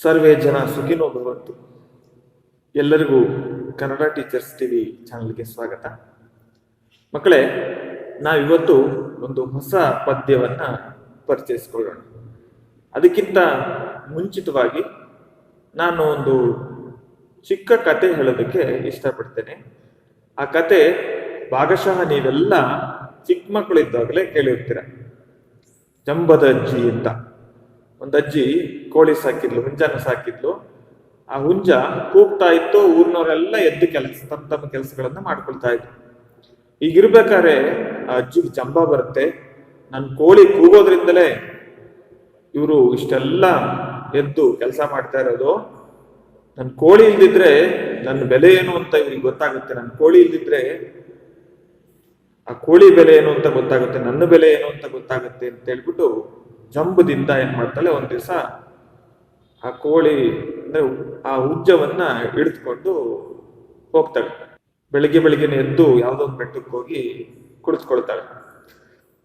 ಸರ್ವೇ ಜನ ಸುಖಿನೋ ಭವಂತು. ಎಲ್ಲರಿಗೂ ಕನ್ನಡ ಟೀಚರ್ಸ್ ಟಿವಿ ಚಾನಲ್ಗೆ ಸ್ವಾಗತ. ಮಕ್ಕಳೇ, ನಾವಿವತ್ತು ಒಂದು ಹೊಸ ಪದ್ಯವನ್ನ ಪರಿಚಯಿಸಿಕೊಳ್ಳೋಣ. ಅದಕ್ಕಿಂತ ಮುಂಚಿತವಾಗಿ ನಾನು ಒಂದು ಚಿಕ್ಕ ಕತೆ ಹೇಳೋದಕ್ಕೆ ಇಷ್ಟಪಡ್ತೇನೆ. ಆ ಕತೆ ಭಾಗಶಃ ನೀವೆಲ್ಲ ಚಿಕ್ಕ ಮಕ್ಕಳಿದ್ದಾಗಲೇ ಕೇಳಿರ್ತೀರ. ಜಂಬದ ಅಜ್ಜಿ ಅಂತ ಒಂದು ಅಜ್ಜಿ ಕೋಳಿ ಸಾಕಿದ್ಲು, ಹುಂಜನ ಸಾಕಿದ್ಲು. ಆ ಹುಂಜ ಕೂಗ್ತಾ ಇತ್ತು, ಊರಿನವರೆಲ್ಲ ಎದ್ದು ತಮ್ಮ ಕೆಲಸಗಳನ್ನ ಮಾಡ್ಕೊಳ್ತಾ ಇದ್ರು. ಈಗಿರ್ಬೇಕಾದ್ರೆ ಆ ಅಜ್ಜಿಗೆ ಜಂಬ ಬರುತ್ತೆ. ನನ್ನ ಕೋಳಿ ಕೂಗೋದ್ರಿಂದಲೇ ಇವರು ಇಷ್ಟೆಲ್ಲ ಎದ್ದು ಕೆಲಸ ಮಾಡ್ತಾ ಇರೋದು. ನನ್ನ ಕೋಳಿ ಇಲ್ದಿದ್ರೆ ನನ್ನ ಬೆಲೆ ಏನು ಅಂತ ಇವ್ರಿಗೆ ಗೊತ್ತಾಗುತ್ತೆ. ನನ್ನ ಕೋಳಿ ಇಲ್ದಿದ್ರೆ ಆ ಕೋಳಿ ಬೆಲೆ ಏನು ಅಂತ ಗೊತ್ತಾಗುತ್ತೆ, ನನ್ನ ಬೆಲೆ ಏನು ಅಂತ ಗೊತ್ತಾಗುತ್ತೆ ಅಂತ ಹೇಳ್ಬಿಟ್ಟು ಜಂಬದಿಂದ ಏನ್ ಮಾಡ್ತಾಳೆ, ಒಂದ್ ದಿವಸ ಆ ಕೋಳಿ ಅಂದ್ರೆ ಆ ಹುಂಜವನ್ನ ಹಿಡಿದುಕೊಂಡು ಹೋಗ್ತಾಳೆ. ಬೆಳಿಗ್ಗೆನೆ ಎದ್ದು ಯಾವುದೋ ಒಂದು ಬೆಟ್ಟಕ್ಕೆ ಹೋಗಿ ಕುಳಿತುಕೊಳ್ತಾಳೆ.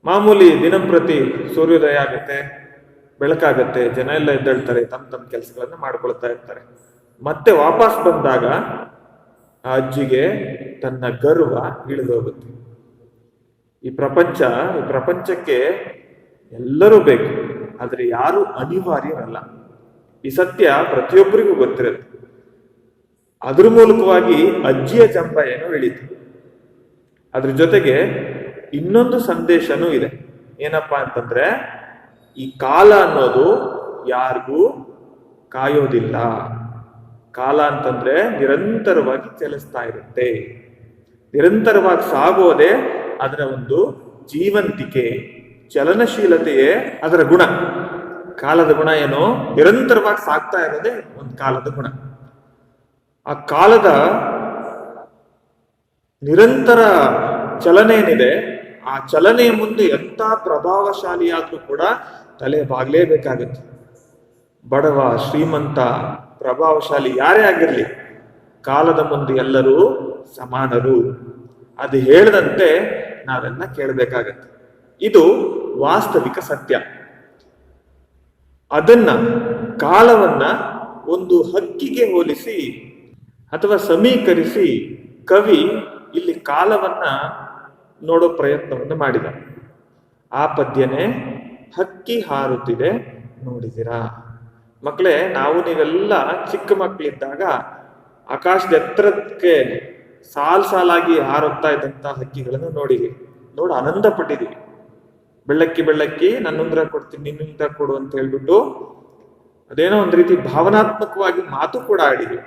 ಮಾಮೂಲಿ ದಿನಂಪ್ರತಿ ಸೂರ್ಯೋದಯ ಆಗುತ್ತೆ, ಬೆಳಕಾಗತ್ತೆ, ಜನ ಎಲ್ಲ ಎದ್ದೇಳ್ತಾರೆ, ತಮ್ಮ ಕೆಲಸಗಳನ್ನ ಮಾಡ್ಕೊಳ್ತಾ ಇರ್ತಾರೆ. ಮತ್ತೆ ವಾಪಸ್ ಬಂದಾಗ ಆ ಅಜ್ಜಿಗೆ ತನ್ನ ಗರ್ವ ಇಳಿದೋಗುತ್ತೆ. ಈ ಪ್ರಪಂಚಕ್ಕೆ ಎಲ್ಲರೂ ಬೇಕು, ಆದ್ರೆ ಯಾರು ಅನಿವಾರ್ಯರಲ್ಲ. ಈ ಸತ್ಯ ಪ್ರತಿಯೊಬ್ಬರಿಗೂ ಗೊತ್ತಿರುತ್ತೆ. ಅದ್ರ ಮೂಲಕವಾಗಿ ಅಜ್ಜಿಯ ಜಂಬ ಏನೋ ಇಳಿತು. ಅದ್ರ ಜೊತೆಗೆ ಇನ್ನೊಂದು ಸಂದೇಶನೂ ಇದೆ. ಏನಪ್ಪಾ ಅಂತಂದ್ರೆ, ಈ ಕಾಲ ಅನ್ನೋದು ಯಾರಿಗೂ ಕಾಯೋದಿಲ್ಲ. ಕಾಲ ಅಂತಂದ್ರೆ ನಿರಂತರವಾಗಿ ಚಲಿಸ್ತಾ ಇರುತ್ತೆ. ನಿರಂತರವಾಗಿ ಸಾಗೋದೇ ಅದರ ಒಂದು ಜೀವಂತಿಕೆ, ಚಲನಶೀಲತೆಯೇ ಅದರ ಗುಣ. ಕಾಲದ ಗುಣ ಏನು? ನಿರಂತರವಾಗಿ ಸಾಗ್ತಾ ಇರೋದೇ ಒಂದು ಕಾಲದ ಗುಣ. ಆ ಕಾಲದ ನಿರಂತರ ಚಲನೆ ಏನಿದೆ, ಆ ಚಲನೆಯ ಮುಂದೆ ಎಂಥ ಪ್ರಭಾವಶಾಲಿಯಾದ್ರೂ ಕೂಡ ತಲೆ ಬಾಗ್ಲೇಬೇಕಾಗತ್ತೆ. ಬಡವ, ಶ್ರೀಮಂತ, ಪ್ರಭಾವಶಾಲಿ ಯಾರೇ ಆಗಿರ್ಲಿ, ಕಾಲದ ಮುಂದೆ ಎಲ್ಲರೂ ಸಮಾನರು. ಅದು ಹೇಳದಂತೆ ನಾವೆಲ್ಲ ಕೇಳಬೇಕಾಗತ್ತೆ. ಇದು ವಾಸ್ತವಿಕ ಸತ್ಯ. ಅದನ್ನ, ಕಾಲವನ್ನ ಒಂದು ಹಕ್ಕಿಗೆ ಹೋಲಿಸಿ ಅಥವಾ ಸಮೀಕರಿಸಿ ಕವಿ ಇಲ್ಲಿ ಕಾಲವನ್ನ ನೋಡೋ ಪ್ರಯತ್ನವನ್ನು ಮಾಡಿದ. ಆ ಪದ್ಯನೇ ಹಕ್ಕಿ ಹಾರುತ್ತಿದೆ ನೋಡಿದಿರಾ? ಮಕ್ಕಳೇ, ನೀವೆಲ್ಲ ಚಿಕ್ಕ ಮಕ್ಕಳಿದ್ದಾಗ ಆಕಾಶದ ಎತ್ತರಕ್ಕೆ ಸಾಲಾಗಿ ಹಾರುತ್ತಾ ಇದ್ದಂತ ಹಕ್ಕಿಗಳನ್ನು ನೋಡಿ ಆನಂದ ಪಟ್ಟಿದೀವಿ. ಬೆಳ್ಳಕ್ಕಿ ನನ್ನುಂದ್ರ ಕೊಡ್ತೀನಿ, ನಿನ್ನುಂದ್ರ ಕೊಡು ಅಂತ ಹೇಳ್ಬಿಟ್ಟು ಅದೇನೋ ಒಂದ್ ರೀತಿ ಭಾವನಾತ್ಮಕವಾಗಿ ಮಾತು ಕೂಡ ಆಡಿದ್ವಿ.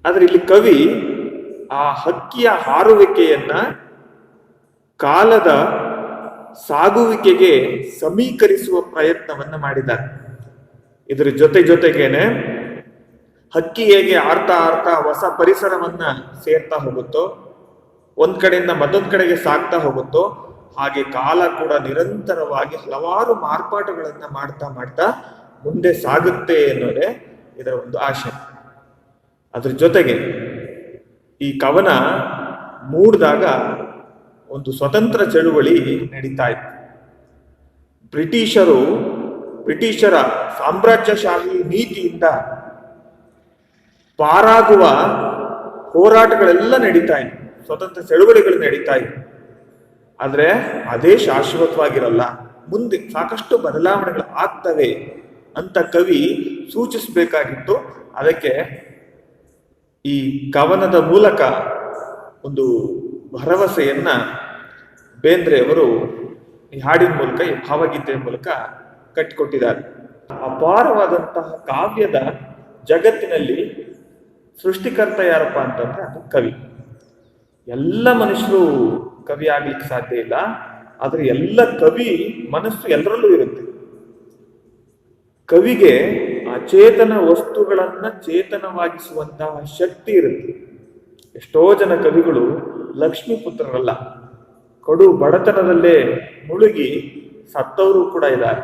ಆದ್ರೆ ಇಲ್ಲಿ ಕವಿ ಆ ಹಕ್ಕಿಯ ಹಾರುವಿಕೆಯನ್ನ ಕಾಲದ ಸಾಗುವಿಕೆಗೆ ಸಮೀಕರಿಸುವ ಪ್ರಯತ್ನವನ್ನ ಮಾಡಿದ್ದಾರೆ. ಇದ್ರ ಜೊತೆಗೇನೆ ಹಕ್ಕಿ ಹೇಗೆ ಆಡ್ತಾ ಹೊಸ ಪರಿಸರವನ್ನ ಸೇರ್ತಾ ಹೋಗುತ್ತೋ, ಒಂದ್ ಕಡೆಯಿಂದ ಮತ್ತೊಂದ್ ಕಡೆಗೆ ಸಾಗ್ತಾ ಹೋಗುತ್ತೋ, ಹಾಗೆ ಕಾಲ ಕೂಡ ನಿರಂತರವಾಗಿ ಹಲವಾರು ಮಾರ್ಪಾಟುಗಳನ್ನ ಮಾಡ್ತಾ ಮುಂದೆ ಸಾಗುತ್ತೆ ಅನ್ನೋದೇ ಇದರ ಒಂದು ಆಶೆ. ಅದ್ರ ಜೊತೆಗೆ ಈ ಕವನ ಮೂಡಿದಾಗ ಒಂದು ಸ್ವತಂತ್ರ ಚಳುವಳಿ ನಡೀತಾ ಇತ್ತು. ಬ್ರಿಟಿಷರ ಸಾಮ್ರಾಜ್ಯಶಾಹಿ ನೀತಿಯಿಂದ ಪಾರಾಗುವ ಹೋರಾಟಗಳೆಲ್ಲ ನಡೀತಾ ಇತ್ತು, ಸ್ವತಂತ್ರ ಚಳುವಳಿಗಳು ನಡೀತಾ ಇತ್ತು. ಆದ್ರೆ ಅದೇ ಶಾಶ್ವತವಾಗಿರಲ್ಲ, ಮುಂದೆ ಸಾಕಷ್ಟು ಬದಲಾವಣೆಗಳು ಆಗ್ತವೆ ಅಂತ ಕವಿ ಸೂಚಿಸಬೇಕಾಗಿತ್ತು. ಅದಕ್ಕೆ ಈ ಕವನದ ಮೂಲಕ ಒಂದು ಭರವಸೆಯನ್ನ ಬೇಂದ್ರೆ ಅವರು ಈ ಹಾಡಿನ ಮೂಲಕ, ಈ ಭಾವಗೀತೆಯ ಮೂಲಕ ಕಟ್ಟಿಕೊಟ್ಟಿದ್ದಾರೆ. ಅಪಾರವಾದಂತಹ ಕಾವ್ಯದ ಜಗತ್ತಿನಲ್ಲಿ ಸೃಷ್ಟಿಕರ್ತ ಯಾರಪ್ಪ ಅಂತಂದ್ರೆ ಅದು ಕವಿ. ಎಲ್ಲ ಮನುಷ್ಯರು ಕವಿ ಆಗ್ಲಿಕ್ಕೆ ಸಾಧ್ಯ ಇಲ್ಲ, ಆದ್ರೆ ಎಲ್ಲ ಕವಿ ಮನಸ್ಸು ಎಲ್ಲರಲ್ಲೂ ಇರುತ್ತೆ. ಕವಿಗೆ ಅಚೇತನ ವಸ್ತುಗಳನ್ನ ಚೇತನವಾಗಿಸುವಂತಹ ಶಕ್ತಿ ಇರುತ್ತೆ. ಎಷ್ಟೋ ಜನ ಕವಿಗಳು ಲಕ್ಷ್ಮೀ ಪುತ್ರರಲ್ಲ, ಕಡು ಬಡತನದಲ್ಲೇ ಮುಳುಗಿ ಸತ್ತವರು ಕೂಡ ಇದ್ದಾರೆ,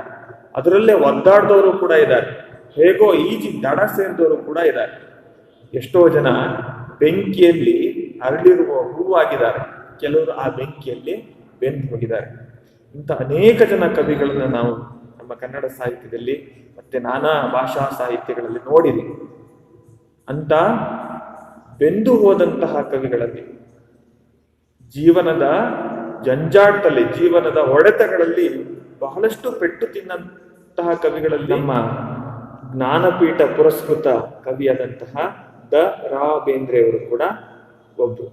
ಅದರಲ್ಲೇ ಒದ್ದಾಡ್ದವರು ಕೂಡ ಇದ್ದಾರೆ, ಹೇಗೋ ಈಜಿ ದಡ ಸೇರಿದವರು ಕೂಡ ಇದ್ದಾರೆ. ಎಷ್ಟೋ ಜನ ಬೆಂಕಿಯಲ್ಲಿ ಅರಳಿರುವ ಹೂವಾಗಿದ್ದಾರೆ, ಕೆಲವರು ಆ ಬೆಂಕಿಯಲ್ಲಿ ಬೆಂದು ಹೋಗಿದ್ದಾರೆ. ಇಂಥ ಅನೇಕ ಜನ ಕವಿಗಳನ್ನ ನಾವು ನಮ್ಮ ನಮ್ಮ ಕನ್ನಡ ಸಾಹಿತ್ಯದಲ್ಲಿ ಮತ್ತೆ ನಾನಾ ಭಾಷಾ ಸಾಹಿತ್ಯಗಳಲ್ಲಿ ನೋಡಿದೆ. ಅಂತ ಬೆಂದು ಹೋದಂತಹ ಕವಿಗಳಲ್ಲಿ, ಜೀವನದ ಜಂಜಾಟದಲ್ಲಿ, ಜೀವನದ ಹೊಡೆತಗಳಲ್ಲಿ ಬಹಳಷ್ಟು ಪೆಟ್ಟು ತಿನ್ನಂತಹ ಕವಿಗಳಲ್ಲಿ ನಮ್ಮ ಜ್ಞಾನಪೀಠ ಪುರಸ್ಕೃತ ಕವಿಯಾದಂತಹ ದ.ರಾ. ಬೇಂದ್ರೆಯವರು ಕೂಡ ಒಬ್ರು.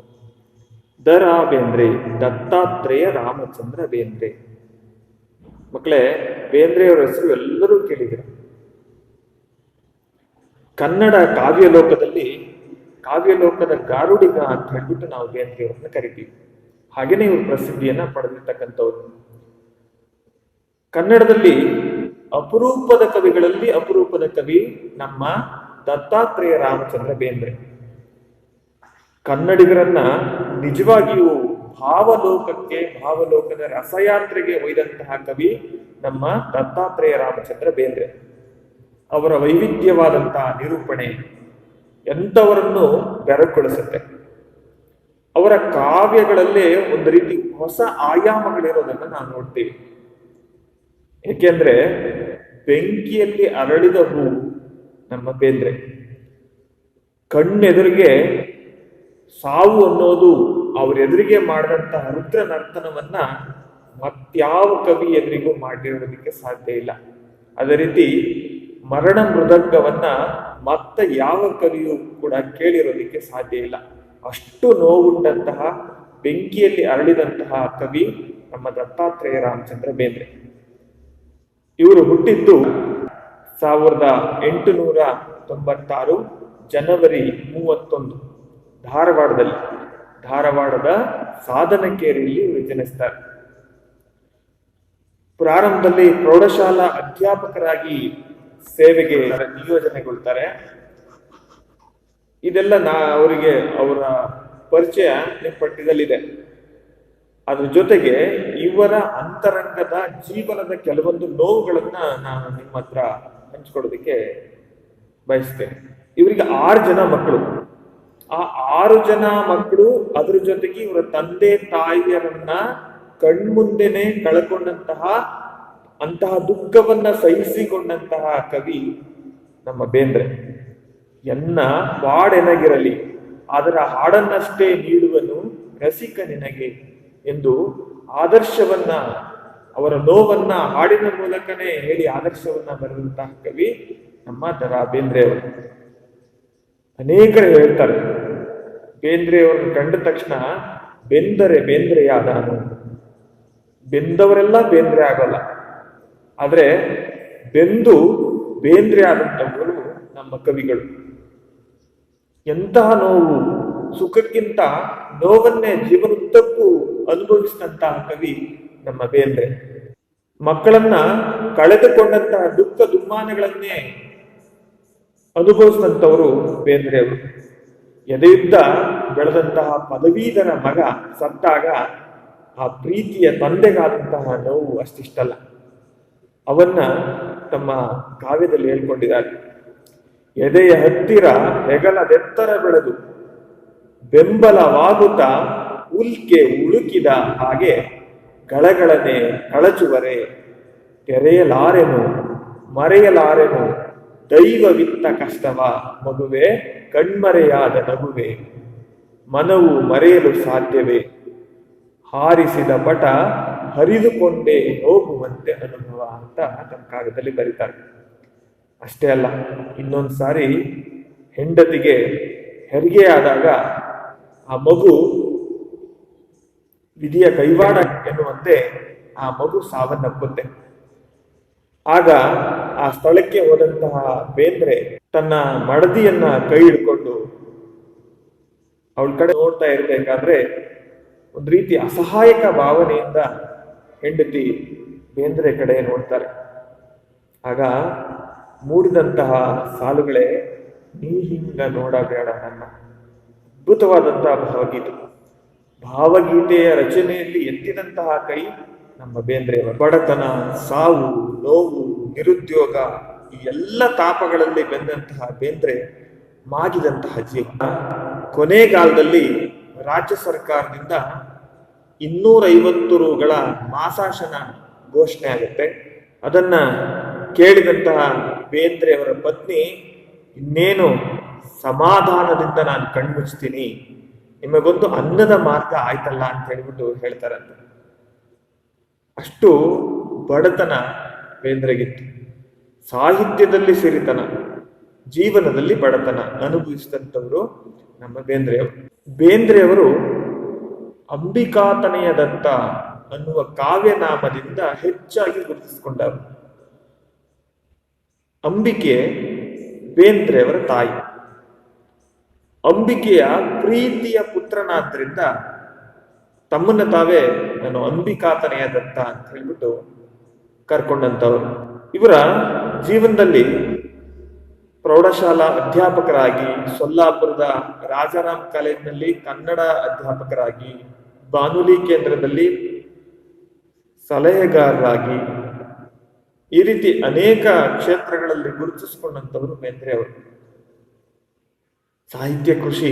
ದ.ರಾ. ಬೇಂದ್ರೆ, ದತ್ತಾತ್ರೇಯ ರಾಮಚಂದ್ರ ಬೇಂದ್ರೆ. ಮಕ್ಕಳೇ, ಬೇಂದ್ರೆಯವರ ಹೆಸರು ಎಲ್ಲರೂ ಕೇಳಿದ್ರು. ಕನ್ನಡ ಕಾವ್ಯಲೋಕದಲ್ಲಿ ಕಾವ್ಯಲೋಕದ ಗಾರುಡಿಗ ಅಂತ ಹೇಳ್ಬಿಟ್ಟು ನಾವು ಬೇಂದ್ರೆಯವರನ್ನ ಕರಿತೀವಿ. ಹಾಗೇನೆ ಇವರು ಪ್ರಸಿದ್ಧಿಯನ್ನ ಪಡೆದಿರ್ತಕ್ಕಂಥವ್ರು. ಕನ್ನಡದಲ್ಲಿ ಅಪರೂಪದ ಕವಿಗಳಲ್ಲಿ ಅಪರೂಪದ ಕವಿ ನಮ್ಮ ದತ್ತಾತ್ರೇಯ ರಾಮಚಂದ್ರ ಬೇಂದ್ರೆ. ಕನ್ನಡಿಗರನ್ನ ನಿಜವಾಗಿಯೂ ಭಾವಲೋಕದ ರಸಯಾತ್ರೆಗೆ ಒಯ್ದಂತಹ ಕವಿ ನಮ್ಮ ದತ್ತಾತ್ರೇಯ ರಾಮಚಂದ್ರ ಬೇಂದ್ರೆ. ಅವರ ವೈವಿಧ್ಯವಾದಂತಹ ನಿರೂಪಣೆ ಎಂಥವರನ್ನು ಬೆರಗೊಳಿಸುತ್ತೆ. ಅವರ ಕಾವ್ಯಗಳಲ್ಲೇ ಒಂದು ರೀತಿ ಹೊಸ ಆಯಾಮಗಳಿರೋದನ್ನು ನಾವು ನೋಡ್ತೀವಿ. ಏಕೆಂದ್ರೆ ಬೆಂಕಿಯಲ್ಲಿ ಅರಳಿದ ಹೂ ನಮ್ಮ ಬೇಂದ್ರೆ. ಕಣ್ಣೆದುರಿಗೆ ಸಾವು ಅನ್ನೋದು ಅವರೆದುರಿಗೆ ಮಾಡಿದಂತಹ ರುದ್ರ ನರ್ತನವನ್ನ ಮತ್ಯಾವ ಕವಿ ಎದುರಿಗೂ ಮಾಡಿರೋದಕ್ಕೆ ಸಾಧ್ಯ ಇಲ್ಲ. ಅದೇ ರೀತಿ ಮರಣ ಮೃದಂಗವನ್ನ ಮತ್ತೆ ಯಾವ ಕವಿಯೂ ಕೂಡ ಕೇಳಿರೋದಕ್ಕೆ ಸಾಧ್ಯ ಇಲ್ಲ. ಅಷ್ಟು ನೋವುಂಡಂತಹ, ಬೆಂಕಿಯಲ್ಲಿ ಅರಳಿದಂತಹ ಕವಿ ನಮ್ಮ ದತ್ತಾತ್ರೇಯ ರಾಮಚಂದ್ರ ಬೇಂದ್ರೆ. ಇವರು ಹುಟ್ಟಿದ್ದು 1896 ಜನವರಿ 31 ಧಾರವಾಡದ ಸಾಧನಕೇರಿಯಲ್ಲಿ ಇವರು ಜನಿಸ್ತಾರೆ. ಪ್ರಾರಂಭದಲ್ಲಿ ಪ್ರೌಢಶಾಲಾ ಅಧ್ಯಾಪಕರಾಗಿ ಸೇವೆಗೆ ನಿಯೋಜನೆಗೊಳ್ತಾರೆ. ಇದೆಲ್ಲ ಅವರಿಗೆ ಅವರ ಪರಿಚಯ ಪಠ್ಯದಲ್ಲಿದೆ. ಅದ್ರ ಜೊತೆಗೆ ಇವರ ಅಂತರಂಗದ ಜೀವನದ ಕೆಲವೊಂದು ನೋವುಗಳನ್ನ ನಾನು ನಿಮ್ಮ ಹತ್ರ ಹಂಚ್ಕೊಡೋದಕ್ಕೆ ಬಯಸ್ತೇನೆ. ಇವರಿಗೆ 6 ಜನ ಮಕ್ಕಳು. ಆ 6 ಜನ ಮಕ್ಕಳು, ಅದ್ರ ಜೊತೆಗೆ ಇವರ ತಂದೆ ತಾಯಿಯರನ್ನ ಕಣ್ಮುಂದೆನೆ ಕಳ್ಕೊಂಡಂತಹ ದುಃಖವನ್ನ ಸಹಿಸಿಕೊಂಡಂತಹ ಕವಿ ನಮ್ಮ ಬೇಂದ್ರೆ. ಎನ್ನ ಬಾಡೆನಗಿರಲಿ ಅದರ ಹಾಡನ್ನಷ್ಟೇ ನೀಡುವನು ರಸಿಕ ನಿನಗೆ ಎಂದು ಆದರ್ಶವನ್ನ, ಅವರ ನೋವನ್ನ ಹಾಡಿನ ಮೂಲಕನೇ ಹೇಳಿ ಆದರ್ಶವನ್ನ ಬರೆದಂತಹ ಕವಿ ನಮ್ಮ ದ.ರಾ. ಬೇಂದ್ರೆಯವರು. ಅನೇಕರು ಹೇಳ್ತಾರೆ, ಬೇಂದ್ರೆಯವರನ್ನು ಕಂಡ ತಕ್ಷಣ ಬೆಂದರೆ ಬೇಂದ್ರೆಯಾದನು. ಬೆಂದವರೆಲ್ಲ ಬೇಂದ್ರೆ ಆಗೋಲ್ಲ, ಆದ್ರೆ ಬೆಂದು ಬೇಂದ್ರೆ ಆದಂಥವರು ನಮ್ಮ ಕವಿಗಳು. ಎಂತಹ ನೋವು, ಸುಖಕ್ಕಿಂತ ನೋವನ್ನೇ ಜೀವನದುದ್ದಕ್ಕೂ ಅನುಭವಿಸಿದಂತಹ ಕವಿ ನಮ್ಮ ಬೇಂದ್ರೆ. ಮಕ್ಕಳನ್ನ ಕಳೆದುಕೊಂಡಂತಹ ದುಃಖ ದುಮ್ಮಾನಗಳನ್ನೇ ಅನುಭವಿಸಿದಂಥವರು ಬೇಂದ್ರೆ ಅವರು. ಎದೆಯುದ್ದ ಬೆಳೆದಂತಹ ಪದವೀಧರ ಮಗ ಸತ್ತಾಗ ಆ ಪ್ರೀತಿಯ ತಂದೆಗಾದಂತಹ ನೋವು ಅಷ್ಟಿಷ್ಟಲ್ಲ. ಅವನ್ನ ತಮ್ಮ ಕಾವ್ಯದಲ್ಲಿ ಹೇಳ್ಕೊಂಡಿದ್ದಾರೆ. ಎದೆಯ ಹತ್ತಿರ ಹೆಗಲದೆತ್ತರ ಬೆಳೆದು ಬೆಂಬಲವಾಗುತ್ತಾ ಉಲ್ಕೆ ಉಳುಕಿದ ಹಾಗೆ ಗಳಗಳನೆ ಕಳಚುವರೆ ತೆರೆಯಲಾರೆನು ಮರೆಯಲಾರೆನು ದೈವವಿತ್ತ ಕಷ್ಟವ ಮಗುವೆ ಕಣ್ಮರೆಯಾದ ನಗುವೆ ಮನವು ಮರೆಯಲು ಸಾಧ್ಯವೇ ಹಾರಿಸಿದ ಪಟ ಹರಿದುಕೊಂಡೇ ಹೋಗುವಂತೆ ಅನುಭವ ಅಂತ ತಮ್ಮ ಕಾಗದಲ್ಲಿ ಬರೀತಾರೆ. ಅಷ್ಟೇ ಅಲ್ಲ, ಇನ್ನೊಂದು ಸಾರಿ ಹೆಂಡತಿಗೆ ಹೆರಿಗೆ ಆದಾಗ ಆ ಮಗು ವಿಧಿಯ ಕೈವಾಡ ಎನ್ನುವಂತೆ ಆ ಮಗು ಸಾವನ್ನಪ್ಪುತ್ತೆ. ಆಗ ಆ ಸ್ಥಳಕ್ಕೆ ಹೋದಂತಹ ಬೇಂದ್ರೆ ತನ್ನ ಮಡದಿಯನ್ನ ಕೈ ಹಿಡ್ಕೊಂಡು ಅವಳ ಕಡೆ ನೋಡ್ತಾ ಇರ್ಬೇಕಾದ್ರೆ ಒಂದು ರೀತಿ ಅಸಹಾಯಕ ಭಾವನೆಯಿಂದ ಹೆಂಡತಿ ಬೇಂದ್ರೆ ಕಡೆ ನೋಡ್ತಾರೆ. ಆಗ ಮೂಡಿದಂತಹ ಸಾಲುಗಳೇ ನೀ ಹಿಂಗ ನೋಡಬೇಡ ನನ್ನ. ಅದ್ಭುತವಾದಂತಹ ಭಾವಗೀತೆಯ ರಚನೆಯಲ್ಲಿ ಎತ್ತಿದಂತಹ ಕೈ ನಮ್ಮ ಬೇಂದ್ರೆಯವರು. ಬಡತನ, ಸಾವು, ನೋವು, ನಿರುದ್ಯೋಗ ಈ ಎಲ್ಲ ತಾಪಗಳಲ್ಲಿ ಬೆಂದಂತಹ ಬೇಂದ್ರೆ ಮಾಗಿದಂತಹ ಜೀವನ. ಕೊನೆಗಾಲದಲ್ಲಿ ರಾಜ್ಯ ಸರ್ಕಾರದಿಂದ 250 ರೂಗಳ ಮಾಸಾಶನ ಘೋಷಣೆ ಆಗುತ್ತೆ. ಅದನ್ನ ಕೇಳಿದಂತಹ ಬೇಂದ್ರೆಯವರ ಪತ್ನಿ, ಇನ್ನೇನು ಸಮಾಧಾನದಿಂದ ನಾನು ಕಣ್ಮುಚ್ತೀನಿ, ನಿಮಗೊಂದು ಅನ್ನದ ಮಾರ್ಗ ಆಯ್ತಲ್ಲ ಅಂತ ಹೇಳ್ಬಿಟ್ಟು ಹೇಳ್ತಾರಂತೆ. ಅಷ್ಟು ಬಡತನ ಬೇಂದ್ರೆಗಿತ್ತು. ಸಾಹಿತ್ಯದಲ್ಲಿ ಸಿರಿತನ, ಜೀವನದಲ್ಲಿ ಬಡತನ ಅನುಭವಿಸಿದಂಥವರು ನಮ್ಮ ಬೇಂದ್ರೆಯವರು. ಬೇಂದ್ರೆಯವರು ಅಂಬಿಕಾತನೆಯ ದತ್ತ ಅನ್ನುವ ಕಾವ್ಯನಾಮದಿಂದ ಹೆಚ್ಚಾಗಿ ಗುರುತಿಸಿಕೊಂಡರು. ಅಂಬಿಕೆ ಬೇಂದ್ರೆಯವರ ತಾಯಿ. ಅಂಬಿಕೆಯ ಪ್ರೀತಿಯ ಪುತ್ರನಾದ್ರಿಂದ ತಮ್ಮನ್ನ ತಾವೇ ನಾನು ಅಂಬಿಕಾತನೆಯ ದತ್ತ ಅಂತ ಹೇಳ್ಬಿಟ್ಟು ಕರ್ಕೊಂಡಂತವರು. ಇವರ ಜೀವನದಲ್ಲಿ ಪ್ರೌಢಶಾಲಾ ಅಧ್ಯಾಪಕರಾಗಿ, ಸೊಲ್ಲಾಪುರದ ರಾಜಾರಾಮ್ ಕಾಲೇಜಿನಲ್ಲಿ ಕನ್ನಡ ಅಧ್ಯಾಪಕರಾಗಿ, ಬಾನುಲಿ ಕೇಂದ್ರದಲ್ಲಿ ಸಲಹೆಗಾರರಾಗಿ, ಈ ರೀತಿ ಅನೇಕ ಕ್ಷೇತ್ರಗಳಲ್ಲಿ ಗುರುತಿಸಿಕೊಂಡಂತವರು ಬೇಂದ್ರೆ ಅವರು. ಸಾಹಿತ್ಯ ಕೃಷಿ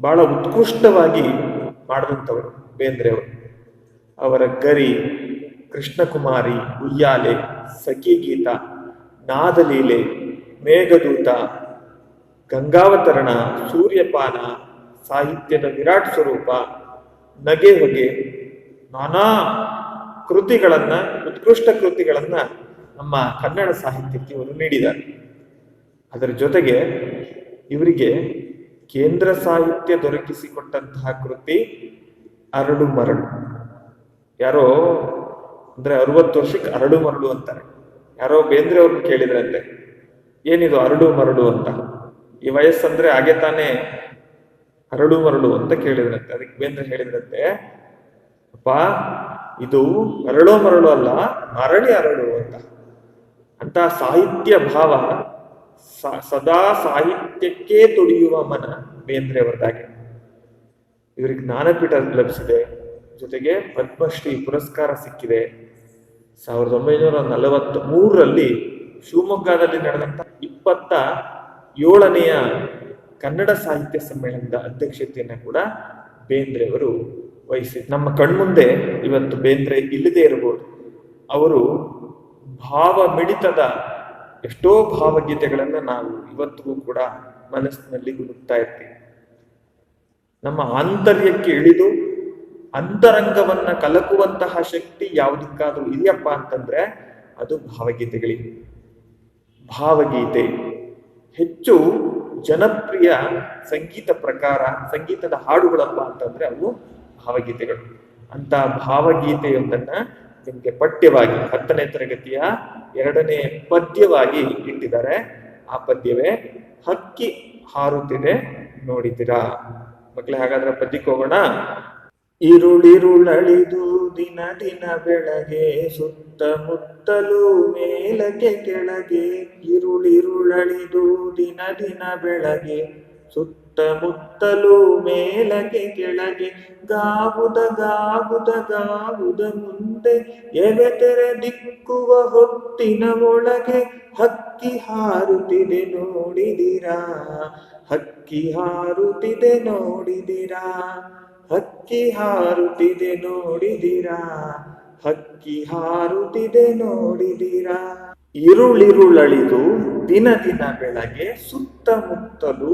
ಬಹಳ ಉತ್ಕೃಷ್ಟವಾಗಿ ಮಾಡಿದಂಥವರು ಬೇಂದ್ರೆ ಅವರು. ಅವರ ಗರಿ, ಕೃಷ್ಣಕುಮಾರಿ, ಉಯ್ಯಾಲೆ, ಸಖಿಗೀತ, ನಾದಲೀಲೆ, ಮೇಘದೂತ, ಗಂಗಾವತರಣ, ಸೂರ್ಯಪಾನ, ಸಾಹಿತ್ಯದ ವಿರಾಟ್ ಸ್ವರೂಪ, ನಗೆ ಹೊಗೆ, ನಾನಾ ಕೃತಿಗಳನ್ನ, ಉತ್ಕೃಷ್ಟ ಕೃತಿಗಳನ್ನ ನಮ್ಮ ಕನ್ನಡ ಸಾಹಿತ್ಯಕ್ಕೆ ಇವರು ನೀಡಿದ್ದಾರೆ. ಅದರ ಜೊತೆಗೆ ಇವರಿಗೆ ಕೇಂದ್ರ ಸಾಹಿತ್ಯ ದೊರಕಿಸಿಕೊಟ್ಟಂತಹ ಕೃತಿ ಅರಳು ಮರಳು. ಯಾರೋ ಅಂದ್ರೆ 60 ವರ್ಷಕ್ಕೆ ಅರಳು ಮರಳು ಅಂತಾರೆ. ಯಾರೋ ಬೇಂದ್ರೆ ಅವ್ರನ್ನ ಕೇಳಿದ್ರಂತೆ, ಏನಿದು ಅರಳು ಮರಳು ಅಂತ, ಈ ವಯಸ್ಸಂದ್ರೆ ಹಾಗೆ ತಾನೇ ಅರಳು ಮರಳು ಅಂತ ಕೇಳಿದ್ರಂತೆ. ಅದಕ್ಕೆ ಬೇಂದ್ರೆ ಹೇಳಿದ್ರಂತೆ, ಅಪ್ಪ ಇದು ಅರಳೋ ಮರಳು ಅಲ್ಲ, ಮರಳಿ ಅರಳು ಅಂತ ಸಾಹಿತ್ಯ ಭಾವ, ಸದಾ ಸಾಹಿತ್ಯಕ್ಕೆ ತುಡಿಯುವ ಮನ ಬೇಂದ್ರೆ ಅವರದಾಗೆ. ಇವರಿಗೆ ಜ್ಞಾನಪೀಠ ಲಭಿಸಿದೆ, ಜೊತೆಗೆ ಪದ್ಮಶ್ರೀ ಪುರಸ್ಕಾರ ಸಿಕ್ಕಿದೆ. 1943ರಲ್ಲಿ ಶಿವಮೊಗ್ಗದಲ್ಲಿ ನಡೆದಂತ 27ನೆಯ ಕನ್ನಡ ಸಾಹಿತ್ಯ ಸಮ್ಮೇಳನದ ಅಧ್ಯಕ್ಷತೆಯನ್ನ ಕೂಡ ಬೇಂದ್ರೆ ಅವರು ವಹಿಸಿದ್ರು. ನಮ್ಮ ಕಣ್ಮುಂದೆ ಇವತ್ತು ಬೇಂದ್ರೆ ಇಲ್ಲದೆ ಇರಬಹುದು. ಅವರು ಭಾವ ಮಿಡಿತದ ಎಷ್ಟೋ ಭಾವಗೀತೆಗಳನ್ನ ನಾವು ಇವತ್ತಿಗೂ ಕೂಡ ಮನಸ್ಸಿನಲ್ಲಿ ಗುರುತ್ತಾ ಇರ್ತೀವಿ. ನಮ್ಮ ಆಂತರ್ಯಕ್ಕೆ ಇಳಿದು ಅಂತರಂಗವನ್ನ ಕಲಕುವಂತಹ ಶಕ್ತಿ ಯಾವುದಕ್ಕಾದ್ರೂ ಇದೆಯಪ್ಪ ಅಂತಂದ್ರೆ ಅದು ಭಾವಗೀತೆಗಳಿಗೆ. ಭಾವಗೀತೆ ಹೆಚ್ಚು ಜನಪ್ರಿಯ ಸಂಗೀತ ಪ್ರಕಾರ, ಸಂಗೀತದ ಹಾಡುಗಳಪ್ಪ ಅಂತಂದ್ರೆ ಅವು ಭಾವಗೀತೆಗಳು. ಅಂತ ಭಾವಗೀತೆಯೊಂದನ್ನ ನಿಮ್ಗೆ ಪಠ್ಯವಾಗಿ 10ನೇ ತರಗತಿಯ 2ನೇ ಪದ್ಯವಾಗಿ ಇಟ್ಟಿದ್ದಾರೆ. ಆ ಪದ್ಯವೇ ಹಕ್ಕಿ ಹಾರುತ್ತಿದೆ ನೋಡಿದಿರಾ. ಮಕ್ಕಳೇ, ಹಾಗಾದ್ರೆ ಪದ್ಯಕ್ಕೆ ಹೋಗೋಣ. ಇರುಳಿರುಳಳಿದು ದಿನ ದಿನ ಬೆಳಗ್ಗೆ, ಸುತ್ತಮುತ್ತಲು ಮೇಲಕ್ಕೆ ಕೆಳಗೆ. ಇರುಳಿರುಳಳಿದು ದಿನ ದಿನ ಬೆಳಗ್ಗೆ, ಸುತ್ತಮುತ್ತಲು ಮೇಲಕ್ಕೆ ಕೆಳಗೆ. ಗಾವುದ ಗಾವುದ ಗಾವುದ ಮುಂದೆ, ಎವೆ ತೆರೆ ದಿಕ್ಕುವ ಹೊತ್ತಿನ ಒಳಗೆ. ಹಕ್ಕಿ ಹಾರುತ್ತಿದೆ ನೋಡಿದಿರಾ, ಹಕ್ಕಿ ಹಾರುತ್ತಿದೆ ನೋಡಿದಿರಾ, ಹಕ್ಕಿ ಹಾರುತ್ತಿದೆ ನೋಡಿದಿರಾ, ಹಕ್ಕಿ ಹಾರುತ್ತಿದೆ ನೋಡಿದಿರಾ. ಇರುಳಿರುಳಳಿದು ದಿನ ದಿನ ಬೆಳಗ್ಗೆ, ಸುತ್ತಮುತ್ತಲು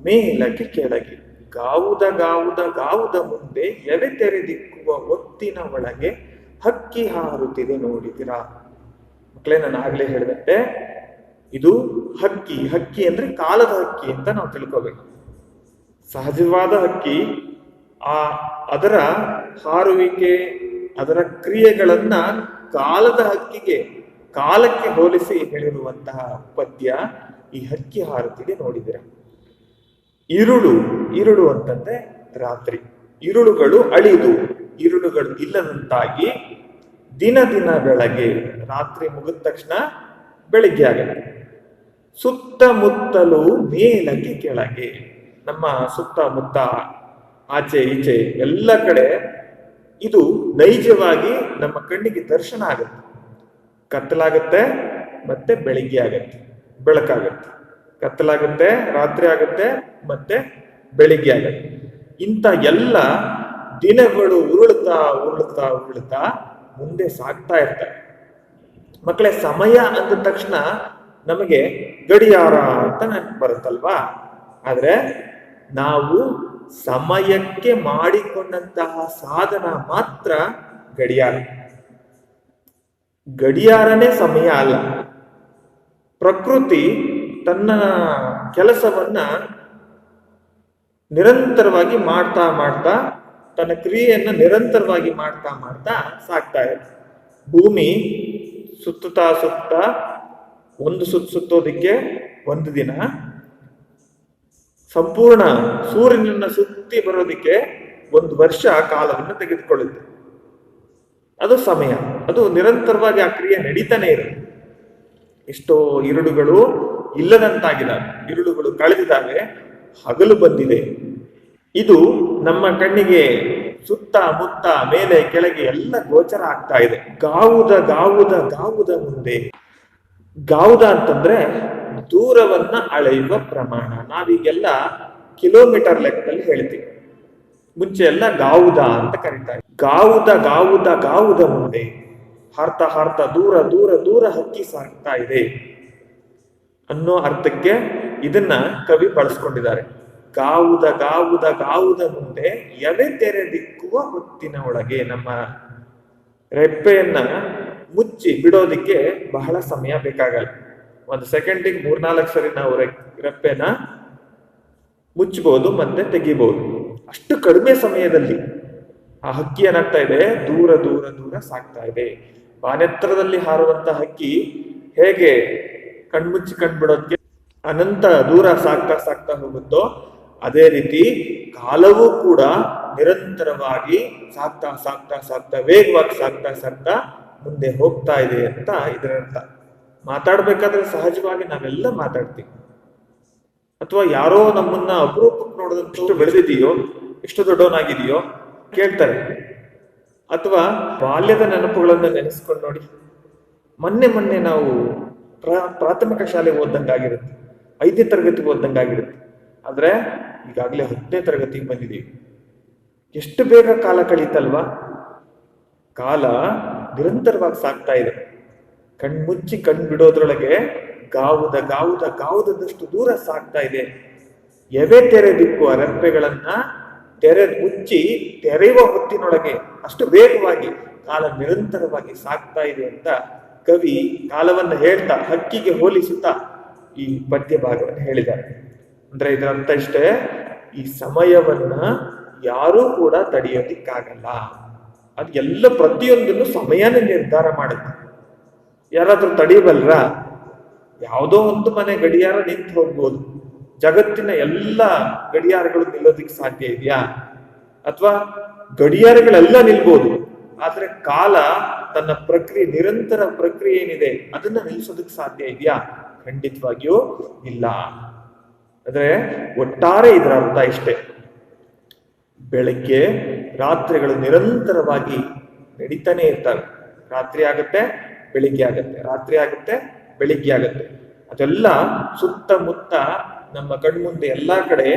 ಮೇಲಕ್ಕೆ ಕೆಳಗೆ. ಗಾವುದ ಗಾವುದ ಗಾವುದ ಮುಂದೆ, ಎವೆ ತೆರೆದಿಕ್ಕುವ ಒತ್ತಿನ ಒಳಗೆ. ಹಕ್ಕಿ ಹಾರುತ್ತಿದೆ ನೋಡಿದಿರಾ. ಮಕ್ಕಳೇ, ನಾನು ಆಗ್ಲೇ ಹೇಳಿದಂತೆ ಇದು ಹಕ್ಕಿ. ಹಕ್ಕಿ ಅಂದ್ರೆ ಕಾಲದ ಹಕ್ಕಿ ಅಂತ ನಾವು ತಿಳ್ಕೋಬೇಕು. ಸಹಜವಾದ ಹಕ್ಕಿ ಅದರ ಹಾರುವಿಕೆ, ಅದರ ಕ್ರಿಯೆಗಳನ್ನ ಕಾಲದ ಹಕ್ಕಿಗೆ, ಕಾಲಕ್ಕೆ ಹೋಲಿಸಿ ಹೇಳಿರುವಂತಹ ಪದ್ಯ ಈ ಹಕ್ಕಿ ಹಾರುತ್ತಿದೆ ನೋಡಿದಿರ. ಇರುಳು, ಇರುಳು ಅಂತಂದ್ರೆ ರಾತ್ರಿ. ಇರುಳುಗಳು ಅಳಿದು, ಇರುಳುಗಳು ಇಲ್ಲದಂತಾಗಿ ದಿನ ದಿನ ಬೆಳಗ್ಗೆ, ರಾತ್ರಿ ಮುಗಿದ ತಕ್ಷಣ ಬೆಳಿಗ್ಗೆ ಆಗತ್ತೆ. ಸುತ್ತಮುತ್ತಲು ಮೇಲಕ್ಕೆ ಕೆಳಗೆ. ನಮ್ಮ ಸುತ್ತಮುತ್ತ, ಆಚೆ ಈಚೆ ಎಲ್ಲ ಕಡೆ ಇದು ನೈಜವಾಗಿ ನಮ್ಮ ಕಣ್ಣಿಗೆ ದರ್ಶನ ಆಗುತ್ತೆ. ಕತ್ತಲಾಗತ್ತೆ, ಮತ್ತೆ ಬೆಳಿಗ್ಗೆ ಆಗತ್ತೆ, ಬೆಳಕಾಗತ್ತೆ. ಕತ್ತಲಾಗುತ್ತೆ, ರಾತ್ರಿ ಆಗುತ್ತೆ, ಮತ್ತೆ ಬೆಳಿಗ್ಗೆ ಆಗತ್ತೆ. ಇಂಥ ಎಲ್ಲ ದಿನಗಳು ಉರುಳ್ತಾ ಉರುಳ್ತಾ ಉರುಳ್ತಾ ಮುಂದೆ ಸಾಗ್ತಾ ಇರ್ತಾರೆ. ಮಕ್ಕಳೇ, ಸಮಯ ಅಂದ ತಕ್ಷಣ ನಮಗೆ ಗಡಿಯಾರ ಅಂತ ನೆನಪು ಬರುತ್ತಲ್ವಾ? ಆದ್ರೆ ನಾವು ಸಮಯಕ್ಕೆ ಮಾಡಿಕೊಂಡಂತಹ ಸಾಧನ ಮಾತ್ರ ಗಡಿಯಾರ. ಗಡಿಯಾರನೇ ಸಮಯ ಅಲ್ಲ. ಪ್ರಕೃತಿ ತನ್ನ ಕೆಲಸವನ್ನ ನಿರಂತರವಾಗಿ ಮಾಡ್ತಾ ಮಾಡ್ತಾ, ತನ್ನ ಕ್ರಿಯೆಯನ್ನ ನಿರಂತರವಾಗಿ ಮಾಡ್ತಾ ಮಾಡ್ತಾ ಸಾಕ್ತಾ ಇದೆ. ಭೂಮಿ ಸುತ್ತುತ್ತಾ ಸುತ್ತಾ ಒಂದು ಸುತ್ತೋದಿಕ್ಕೆ ಒಂದು ದಿನ, ಸಂಪೂರ್ಣ ಸೂರ್ಯನನ್ನ ಸುತ್ತಿ ಬರೋದಿಕ್ಕೆ ಒಂದು ವರ್ಷ ಕಾಲವನ್ನು ತೆಗೆದುಕೊಳ್ಳುತ್ತೆ. ಅದು ಸಮಯ. ಅದು ನಿರಂತರವಾಗಿ ಆ ಕ್ರಿಯೆ ನಡೀತಾನೆ ಇರುತ್ತೆ. ಎಷ್ಟೋ ಇರುಳುಗಳು ಇಲ್ಲದಂತಾಗಿದ್ದಾವೆ, ಇರುಳುಗಳು ಕಳೆದಿದ್ದಾವೆ, ಹಗಲು ಬಂದಿದೆ. ಇದು ನಮ್ಮ ಕಣ್ಣಿಗೆ ಸುತ್ತ ಮುತ್ತ ಮೇಲೆ ಕೆಳಗೆ ಎಲ್ಲ ಗೋಚರ ಆಗ್ತಾ ಇದೆ. ಗಾವುದ ಗಾವುದ ಗಾವುದ ಮುಂದೆ. ಗಾವುದ ಅಂತಂದ್ರೆ ದೂರವನ್ನ ಅಳೆಯುವ ಪ್ರಮಾಣ. ನಾವೀಗೆಲ್ಲ ಕಿಲೋಮೀಟರ್ ಲೆಕ್ಕದಲ್ಲಿ ಹೇಳ್ತೀವಿ. ಮುಂಚೆ ಎಲ್ಲ ಗಾವುದ ಅಂತ ಕರೀತಾರೆ. ಗಾವುದ ಗಾವುದ ಗಾವುದ ಮುಂದೆ ಹಾರ್ತಾ ಹಾರ್ತಾ ದೂರ ದೂರ ದೂರ ಹಕ್ಕಿ ಸಾಗ್ತಾ ಇದೆ ಅನ್ನೋ ಅರ್ಥಕ್ಕೆ ಇದನ್ನ ಕವಿ ಬಳಸ್ಕೊಂಡಿದ್ದಾರೆ. ಗಾವುದ ಗಾವುದ ಗಾವುದ ಮುಂದೆ ಎವೆ ತೆರೆದಿಕ್ಕುವ ಹೊತ್ತಿನ ಒಳಗೆ. ನಮ್ಮ ರೆಪ್ಪೆಯನ್ನ ಮುಚ್ಚಿ ಬಿಡೋದಿಕ್ಕೆ ಬಹಳ ಸಮಯ ಬೇಕಾಗಲ್ಲ. ಒಂದು ಸೆಕೆಂಡಿಗೆ 3-4 ಸರಿ ನಾವು ರೆಪ್ಪೆನ ಮುಚ್ಚಬಹುದು ಮತ್ತೆ ತೆಗಿಬಹುದು. ಅಷ್ಟು ಕಡಿಮೆ ಸಮಯದಲ್ಲಿ ಆ ಹಕ್ಕಿ ಏನಾಗ್ತಾ ಇದೆ, ದೂರ ದೂರ ದೂರ ಸಾಗ್ತಾ ಇದೆ. ಬಾನೆತ್ತರದಲ್ಲಿ ಹಾರುವಂತ ಹಕ್ಕಿ ಹೇಗೆ ಕಣ್ಮುಚ್ಚಿ ಕಂಡ್ಬಿಡೋದಕ್ಕೆ ಅನಂತ ದೂರ ಸಾಗ್ತಾ ಸಾಗ್ತಾ ಹೋಗುತ್ತೋ, ಅದೇ ರೀತಿ ಕಾಲವೂ ಕೂಡ ನಿರಂತರವಾಗಿ ಸಾಗ್ತಾ ಸಾಗ್ತಾ ಸಾಗ್ತಾ ವೇಗವಾಗಿ ಸಾಗ್ತಾ ಸಾಗ್ತಾ ಮುಂದೆ ಹೋಗ್ತಾ ಇದೆ ಅಂತ ಇದರ ಅರ್ಥ. ಮಾತಾಡ್ಬೇಕಾದ್ರೆ ಸಹಜವಾಗಿ ನಾವೆಲ್ಲ ಮಾತಾಡ್ತೀವಿ. ಅಥವಾ ಯಾರೋ ನಮ್ಮನ್ನ ಅಪರೂಪಕ್ಕೆ ನೋಡೋದಂತ ಎಷ್ಟು ಬೆಳೆದಿದೆಯೋ, ಎಷ್ಟು ದೊಡ್ಡವನಾಗಿದೆಯೋ ಕೇಳ್ತಾರೆ. ಅಥವಾ ಬಾಲ್ಯದ ನೆನಪುಗಳನ್ನ ನೆನೆಸ್ಕೊಂಡು ನೋಡಿ. ಮೊನ್ನೆ ನಾವು ಪ್ರಾಥಮಿಕ ಶಾಲೆಗೆ ಓದಂಗಾಗಿರುತ್ತೆ, 5ನೇ ತರಗತಿಗೆ ಓದಂಗಾಗಿರುತ್ತೆ. ಆದ್ರೆ ಈಗಾಗಲೇ 10ನೇ ತರಗತಿಗೆ ಬಂದಿದ್ದೀವಿ. ಎಷ್ಟು ಬೇಗ ಕಾಲ ಕಳೀತಲ್ವಾ? ಕಾಲ ನಿರಂತರವಾಗಿ ಸಾಗ್ತಾ ಇದೆ. ಕಣ್ಮುಚ್ಚಿ ಬಿಡೋದ್ರೊಳಗೆ ಗಾವುದ ಗಾವುದ ಗಾವುದಷ್ಟು ದೂರ ಸಾಗ್ತಾ ಇದೆ. ಎವೆ ತೆರೆದಿಕ್ಕುವ ರೆಪ್ಪೆಗಳನ್ನ ಮುಚ್ಚಿ ತೆರೆಯುವ ಹೊತ್ತಿನೊಳಗೆ ಅಷ್ಟು ವೇಗವಾಗಿ ಕಾಲ ನಿರಂತರವಾಗಿ ಸಾಗ್ತಾ ಇದೆ ಅಂತ ಕವಿ ಕಾಲವನ್ನು ಹೇಳ್ತಾ, ಹಕ್ಕಿಗೆ ಹೋಲಿಸುತ್ತಾ ಈ ಪದ್ಯ ಭಾಗವನ್ನು ಹೇಳಿದ್ದಾರೆ. ಅಂದ್ರೆ ಇದರ ಅರ್ಥ ಇಷ್ಟೇ, ಈ ಸಮಯವನ್ನ ಯಾರೂ ಕೂಡ ತಡೆಯೋದಿಕ್ಕಾಗಲ್ಲ. ಅದು ಎಲ್ಲ ಪ್ರತಿಯೊಂದನ್ನು ಸಮಯನೇ ನಿರ್ಧಾರ ಮಾಡುತ್ತೆ. ಯಾರಾದ್ರೂ ತಡೆಯಬಲ್ರ? ಯಾವುದೋ ಒಂದು ಮನೆ ಗಡಿಯಾರ ನಿಂತು ಹೋಗ್ಬೋದು. ಜಗತ್ತಿನ ಎಲ್ಲ ಗಡಿಯಾರಗಳು ನಿಲ್ಲೋದಿಕ್ ಸಾಧ್ಯ ಇದೆಯಾ? ಅಥವಾ ಗಡಿಯಾರಗಳೆಲ್ಲ ನಿಲ್ಬೋದು, ಆದ್ರೆ ಕಾಲ ತನ್ನ ನಿರಂತರ ಪ್ರಕ್ರಿಯೆ ಏನಿದೆ ಅದನ್ನ ನಿಲ್ಲಿಸೋದಕ್ಕೆ ಸಾಧ್ಯ ಇದೆಯಾ? ಖಂಡಿತವಾಗಿಯೂ ಇಲ್ಲ. ಅಂದ್ರೆ ಒಟ್ಟಾರೆ ಇದರ ಅರ್ಥ ಇಷ್ಟೇ, ಬೆಳಗ್ಗೆ ರಾತ್ರಿಗಳು ನಿರಂತರವಾಗಿ ನಡೀತಾನೆ ಇರ್ತವೆ. ರಾತ್ರಿ ಆಗುತ್ತೆ, ಬೆಳಿಗ್ಗೆ ಆಗುತ್ತೆ, ರಾತ್ರಿ ಆಗುತ್ತೆ, ಬೆಳಿಗ್ಗೆ ಆಗುತ್ತೆ. ಅದೆಲ್ಲ ಸುತ್ತಮುತ್ತ ನಮ್ಮ ಕಣ್ಮುಂದೆ ಎಲ್ಲಾ ಕಡೆ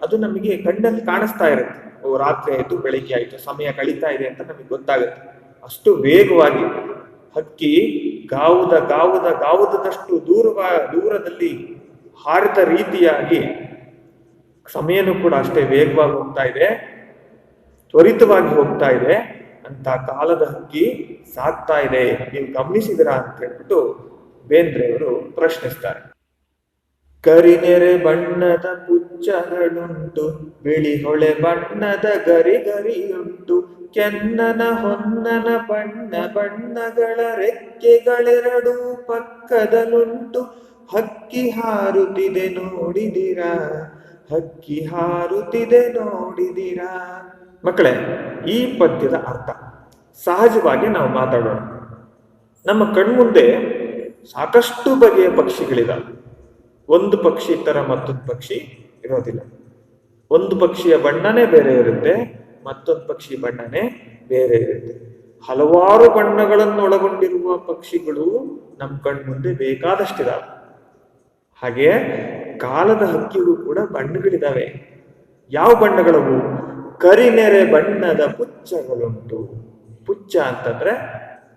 ಅದು ನಮಗೆ ಕಣ್ಣಲ್ಲಿ ಕಾಣಿಸ್ತಾ ಇರುತ್ತೆ. ಓ, ರಾತ್ರಿ ಆಯ್ತು, ಬೆಳಿಗ್ಗೆ ಆಯ್ತು, ಸಮಯ ಕಳೀತಾ ಇದೆ ಅಂತ ನಮಗೆ ಗೊತ್ತಾಗುತ್ತೆ. ಅಷ್ಟು ವೇಗವಾಗಿ ಹಕ್ಕಿ ಗಾವುದ ಗಾವುದ ಗಾವುದಷ್ಟು ದೂರದಲ್ಲಿ ಹಾರಿದ ರೀತಿಯಾಗಿ ಸಮಯನೂ ಕೂಡ ಅಷ್ಟೇ ವೇಗವಾಗಿ ಹೋಗ್ತಾ ಇದೆ, ತ್ವರಿತವಾಗಿ ಹೋಗ್ತಾ ಇದೆ ಅಂತ ಕಾಲದ ಹಕ್ಕಿ ಸಾಗ್ತಾ ಇದೆ. ನೀವು ಗಮನಿಸಿದಿರಾ ಅಂತ ಹೇಳ್ಬಿಟ್ಟು ಬೇಂದ್ರೆಯವರು ಪ್ರಶ್ನಿಸ್ತಾರೆ. ಕರಿನೆರೆ ಬಣ್ಣದ ಪುಚ್ಚಗಳುಂಟು, ಬಿಳಿ ಹೊಳೆ ಬಣ್ಣದ ಗರಿಗರಿಯುಂಟು, ಕೆನ್ನನ ಹೊನ್ನನ ಬಣ್ಣ ಬಣ್ಣಗಳ ರೆಕ್ಕೆಗಳೆರಡು ಪಕ್ಕದಲ್ಲುಂಟು, ಹಕ್ಕಿ ಹಾರುತ್ತಿದೆ ನೋಡಿದಿರಾ, ಹಕ್ಕಿ ಹಾರುತ್ತಿದೆ ನೋಡಿದಿರಾ. ಮಕ್ಕಳೇ, ಈ ಪದ್ಯದ ಅರ್ಥ ಸಹಜವಾಗಿ ನಾವು ಮಾತಾಡೋಣ. ನಮ್ಮ ಕಣ್ಮುಂದೆ ಸಾಕಷ್ಟು ಬಗೆಯ ಪಕ್ಷಿಗಳಿದಾವೆ. ಒಂದು ಪಕ್ಷಿ ತರ ಮತ್ತೊಂದು ಪಕ್ಷಿ ಇರೋದಿಲ್ಲ. ಒಂದು ಪಕ್ಷಿಯ ಬಣ್ಣನೇ ಬೇರೆ ಇರುತ್ತೆ, ಮತ್ತೊಂದು ಪಕ್ಷಿ ಬಣ್ಣನೇ ಬೇರೆ ಇರುತ್ತೆ. ಹಲವಾರು ಬಣ್ಣಗಳನ್ನು ಒಳಗೊಂಡಿರುವ ಪಕ್ಷಿಗಳು ನಮ್ಮ ಕಣ್ಮುಂದೆ ಬೇಕಾದಷ್ಟಿದಾವೆ. ಹಾಗೆ ಕಾಲದ ಹಕ್ಕಿಗೂ ಕೂಡ ಬಣ್ಣಗಳಿದಾವೆ. ಯಾವ ಬಣ್ಣಗಳವು? ಕರಿನೆರೆ ಬಣ್ಣದ ಪುಚ್ಚಗಳುಂಟು. ಪುಚ್ಚ ಅಂತಂದ್ರೆ